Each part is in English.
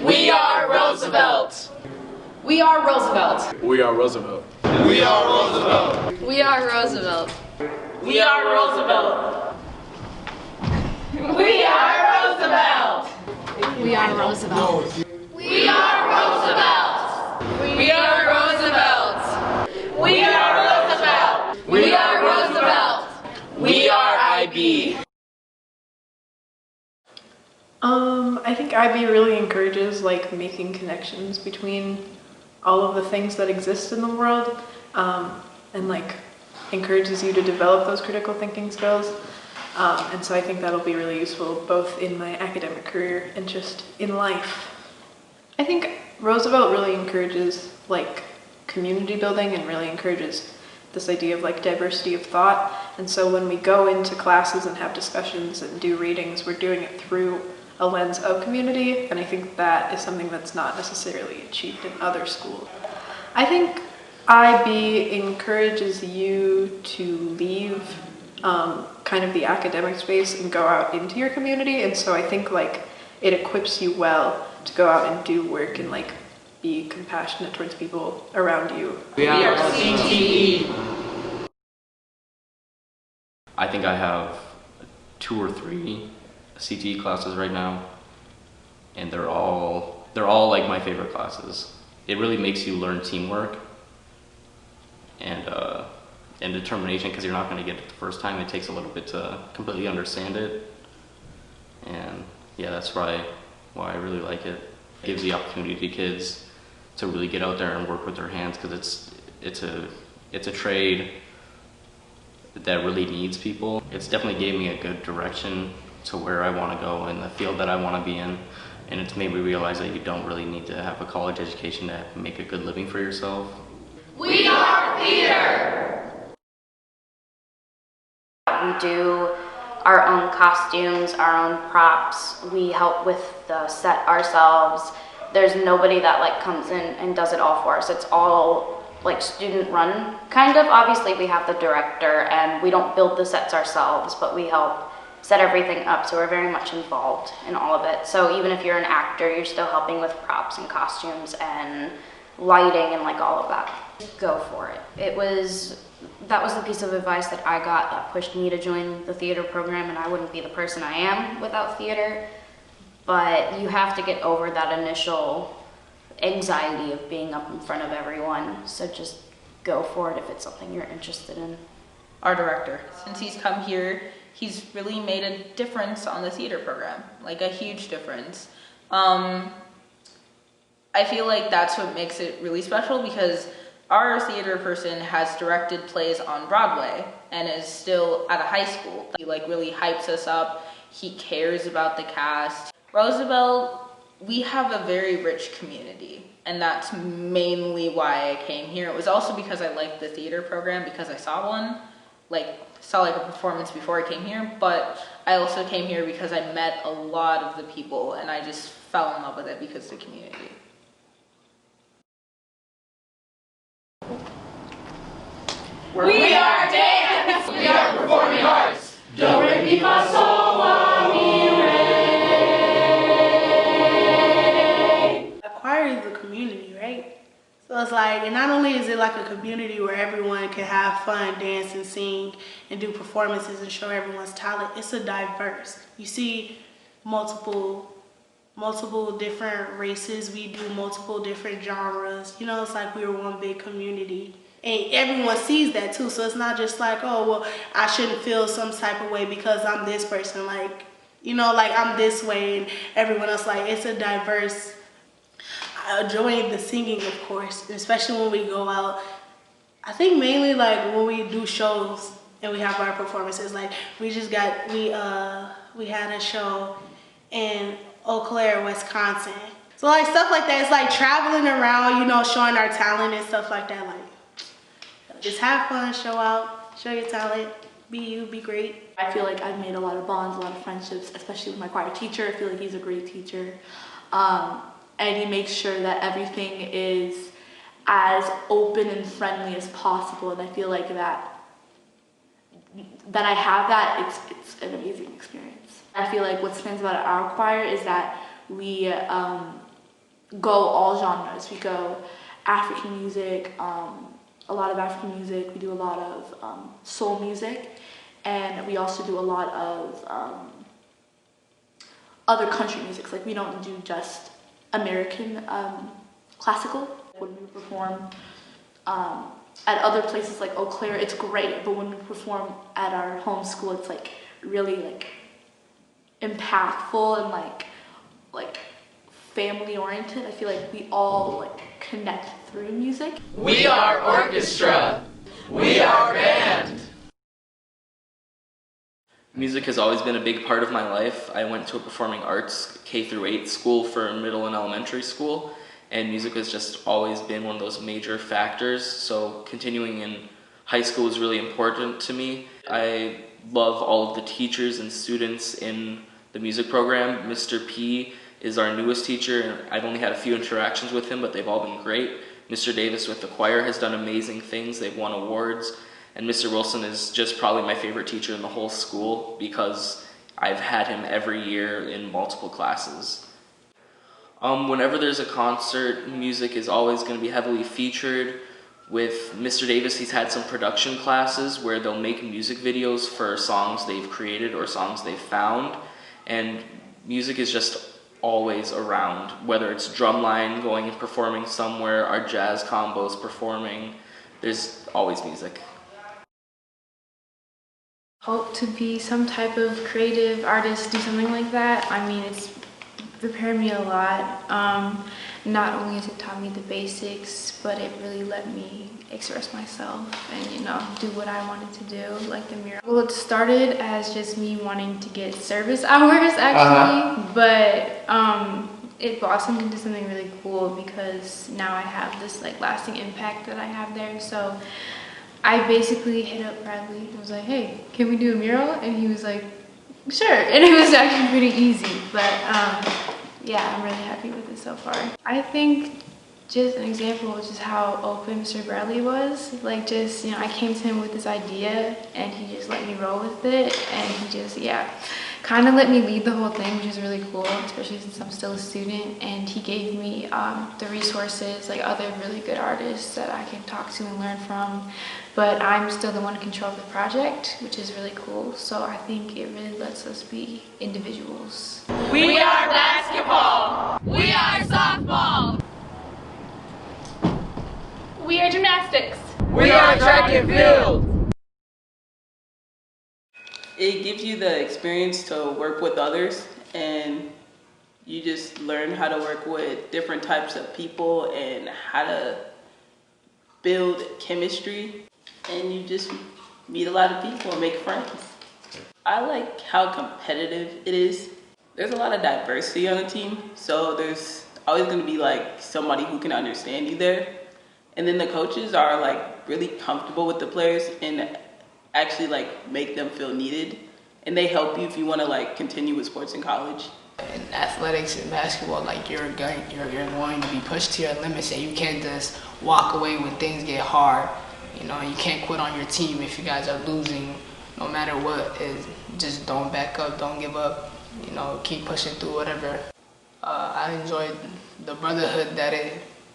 We are Roosevelt. We are Roosevelt. We are Roosevelt. We are Roosevelt. We are Roosevelt. We are Roosevelt. We are Roosevelt. We are Roosevelt. We are Roosevelt. We are Roosevelt. We are Roosevelt. We are Roosevelt. We are IB. I think IB really encourages making connections between all of the things that exist in the world, and encourages you to develop those critical thinking skills. And so I think that'll be really useful both in my academic career and just in life. I think Roosevelt really encourages community building and really encourages this idea of diversity of thought. And so when we go into classes and have discussions and do readings, we're doing it through a lens of community, and I think that is something that's not necessarily achieved in other schools. I think IB encourages you to leave kind of the academic space and go out into your community, and so I think it equips you well to go out and do work and be compassionate towards people around you. We are CTE. I think I have 2 or 3 CTE classes right now, and they're all my favorite classes. It really makes you learn teamwork and determination, because you're not going to get it the first time. It takes a little bit to completely understand it, and yeah, that's why I really like it. It gives the opportunity to kids to really get out there and work with their hands, because it's a trade that really needs people. It's definitely gave me a good direction to where I want to go in the field that I want to be in, and it's made me realize that you don't really need to have a college education to make a good living for yourself. We are theater. We do our own costumes, our own props. We help with the set ourselves. There's nobody that comes in and does it all for us. It's all student run, kind of. Obviously we have the director and we don't build the sets ourselves, but we help set everything up, so we're very much involved in all of it. So even if you're an actor, you're still helping with props and costumes and lighting and all of that. Go for it. That was the piece of advice that I got that pushed me to join the theater program, and I wouldn't be the person I am without theater. But you have to get over that initial anxiety of being up in front of everyone, so just go for it if it's something you're interested in. Our director, since he's come here, he's really made a difference on the theater program, a huge difference. I feel like that's what makes it really special, because our theater person has directed plays on Broadway and is still at a high school. He really hypes us up. He cares about the cast. Roosevelt, we have a very rich community, and that's mainly why I came here. It was also because I liked the theater program, because I saw one, saw a performance before I came here, but I also came here because I met a lot of the people and I just fell in love with it because of the community. We are dance. We are performing arts. Do re mi fa sol la mi re. A choir is the community, right? So it's and not only is it a community where everyone can have fun, dance and sing and do performances and show everyone's talent, it's a diverse. You see multiple different races, we do multiple different genres. It's we're one big community. And everyone sees that too, so it's not just oh, well, I shouldn't feel some type of way because I'm this person, I'm this way, and everyone else, it's a diverse. I enjoy the singing, of course, especially when we go out. I think mainly when we do shows and we have our performances, we had a show in Eau Claire, Wisconsin. So stuff like that, it's traveling around, showing our talent and stuff like that. Just have fun, show out, show your talent, be you, be great. I feel like I've made a lot of bonds, a lot of friendships, especially with my choir teacher. I feel like he's a great teacher. And he makes sure that everything is as open and friendly as possible. And I feel like that I have that, it's an amazing experience. I feel like what stands out at our choir is that we go all genres. We go African music, a lot of African music. We do a lot of soul music, and we also do a lot of other country music. Like we don't do just American classical. When we perform at other places like Eau Claire, it's great, but when we perform at our home school, it's like really like impactful and like family oriented. I feel like we all like connect through music. We are orchestra. We are band. Music has always been a big part of my life. I went to a performing arts K-8 school for middle and elementary school, and music has just always been one of those major factors. So continuing in high school is really important to me. I love all of the teachers and students in the music program. Mr. P is our newest teacher, and I've only had a few interactions with him, but they've all been great. Mr. Davis with the choir has done amazing things. They've won awards. And Mr. Wilson is just probably my favorite teacher in the whole school because I've had him every year in multiple classes. Whenever there's a concert, music is always going to be heavily featured. With Mr. Davis, he's had some production classes where they'll make music videos for songs they've created or songs they've found. And music is just always around, whether it's drumline going and performing somewhere, our jazz combos performing, there's always music. Hope to be some type of creative artist, do something like that. I mean, it's prepared me a lot. Not only has it taught me the basics, but it really let me express myself and, you know, do what I wanted to do, like the mural. Well, it started as just me wanting to get service hours, actually, but it blossomed into something really cool because now I have this like lasting impact that I have there. So I basically hit up Bradley and was like, hey, can we do a mural? And he was like, sure. And it was actually pretty easy, but yeah, I'm really happy with it so far. I think just an example of just how open Mr. Bradley was. Like just, you know, I came to him with this idea and he just let me roll with it, and he just, yeah, kind of let me lead the whole thing, which is really cool, especially since I'm still a student. And he gave me the resources, like other really good artists that I can talk to and learn from. But I'm still the one in control of the project, which is really cool. So I think it really lets us be individuals. We are basketball. We are softball. We are gymnastics. We are track and field. It gives you the experience to work with others, and you just learn how to work with different types of people and how to build chemistry, and you just meet a lot of people and make friends. I like how competitive it is. There's a lot of diversity on the team, so there's always going to be like somebody who can understand you there. And then the coaches are like really comfortable with the players and actually like make them feel needed, and they help you if you want to like continue with sports in college. In athletics and basketball, like you're going to be pushed to your limits, and you can't just walk away when things get hard. You know, you can't quit on your team if you guys are losing, no matter what. Just don't back up, don't give up. You know, keep pushing through whatever. I enjoyed the brotherhood that it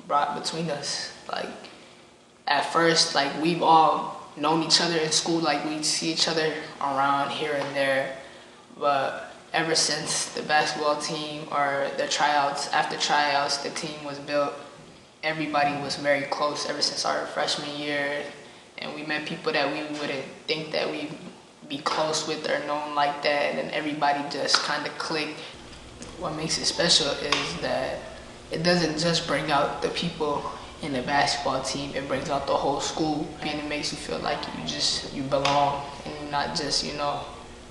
brought between us. Like at first, like we've all known each other in school, like we'd see each other around here and there, but ever since the basketball team or the tryouts, after tryouts, the team was built, everybody was very close ever since our freshman year, and we met people that we wouldn't think that we'd be close with or known like that, and everybody just kind of clicked. What makes it special is that it doesn't just bring out the people in the basketball team, it brings out the whole school, and it makes you feel like you belong and you're not just, you know,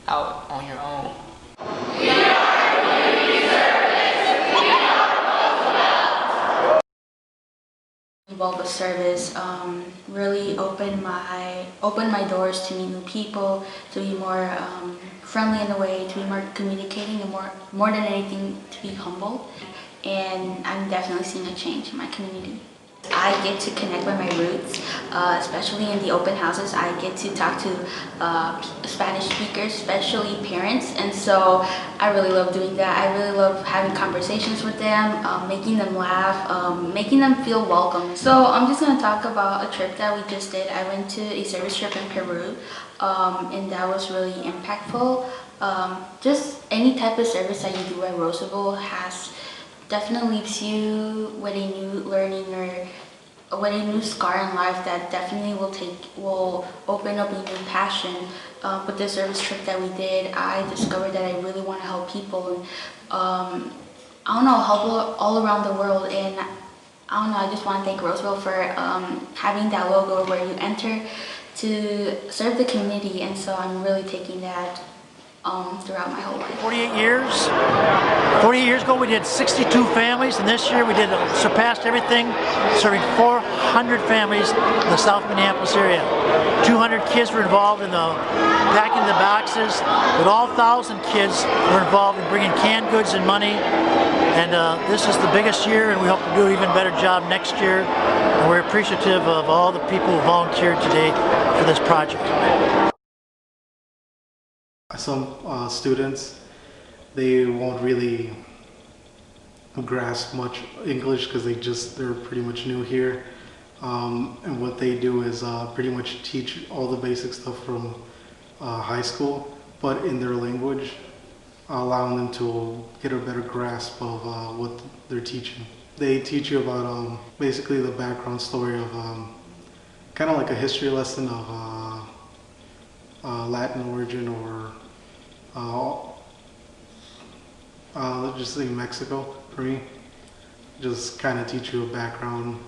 out on your own. We are community service. We are Roosevelt. Well, the service really opened my doors to meet new people, to be more friendly in a way, to be more communicating, and more than anything, to be humble. And I'm definitely seeing a change in my community. I get to connect with my roots, especially in the open houses. I get to talk to Spanish speakers, especially parents, and so I really love doing that. I really love having conversations with them, making them laugh, making them feel welcome. So I'm just going to talk about a trip that we just did. I went to a service trip in Peru, and that was really impactful. Just any type of service that you do at Roosevelt definitely leaves you with a new learning or with a new scar in life that definitely will open up a new passion. With the service trip that we did, I discovered that I really want to help people and I don't know, help all around the world. And I don't know, I just want to thank Roosevelt for having that logo where you enter to serve the community, and so I'm really taking that throughout my whole life. 48 years. 48 years ago we did 62 families, and this year we surpassed everything, serving 400 families in the South Minneapolis area. 200 kids were involved in the packing the boxes, but all 1,000 kids were involved in bringing canned goods and money. And this is the biggest year, and we hope to do an even better job next year. And we're appreciative of all the people who volunteered today for this project. Some students, they won't really grasp much English because they're pretty much new here. And what they do is pretty much teach all the basic stuff from high school, but in their language, allowing them to get a better grasp of what they're teaching. They teach you about basically the background story of kind of like a history lesson of Latin origin, or let's just say Mexico for me. Just kind of teach you a background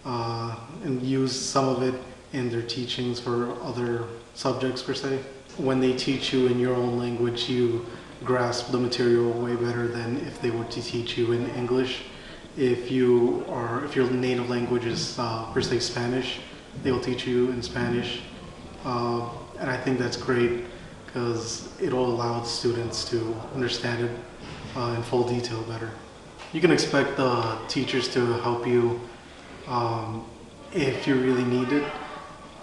and use some of it in their teachings for other subjects per se. When they teach you in your own language, you grasp the material way better than if they were to teach you in English. If your native language is per se Spanish, they will teach you in Spanish, and I think that's great because it'll allow students to understand it in full detail better. You can expect the teachers to help you if you really need it.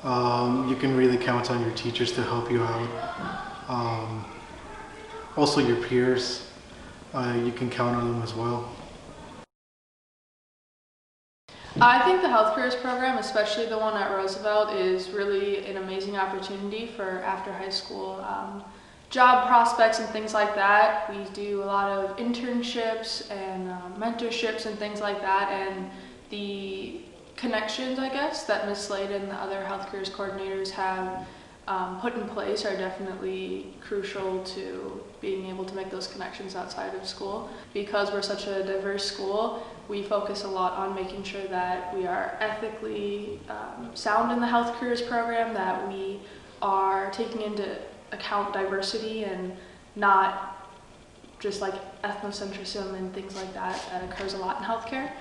You can really count on your teachers to help you out. Also your peers, you can count on them as well. I think the Health Careers program, especially the one at Roosevelt, is really an amazing opportunity for after high school job prospects and things like that. We do a lot of internships and mentorships and things like that, and the connections, I guess, that Ms. Slade and the other Health Careers coordinators have put in place are definitely crucial to being able to make those connections outside of school. Because we're such a diverse school, we focus a lot on making sure that we are ethically sound in the Health Careers program, that we are taking into account diversity and not just like ethnocentrism and things like that occurs a lot in healthcare.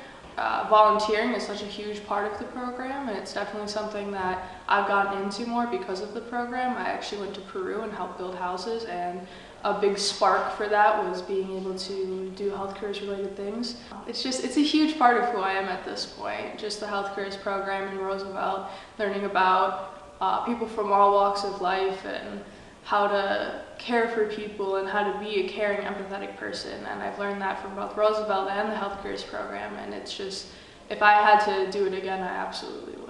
Volunteering is such a huge part of the program, and it's definitely something that I've gotten into more because of the program. I actually went to Peru and helped build houses, and a big spark for that was being able to do health careers related things. It's a huge part of who I am at this point, just the health careers program in Roosevelt, learning about people from all walks of life and how to care for people and how to be a caring, empathetic person. And I've learned that from both Roosevelt and the Health Careers program, and it's just, if I had to do it again, I absolutely would.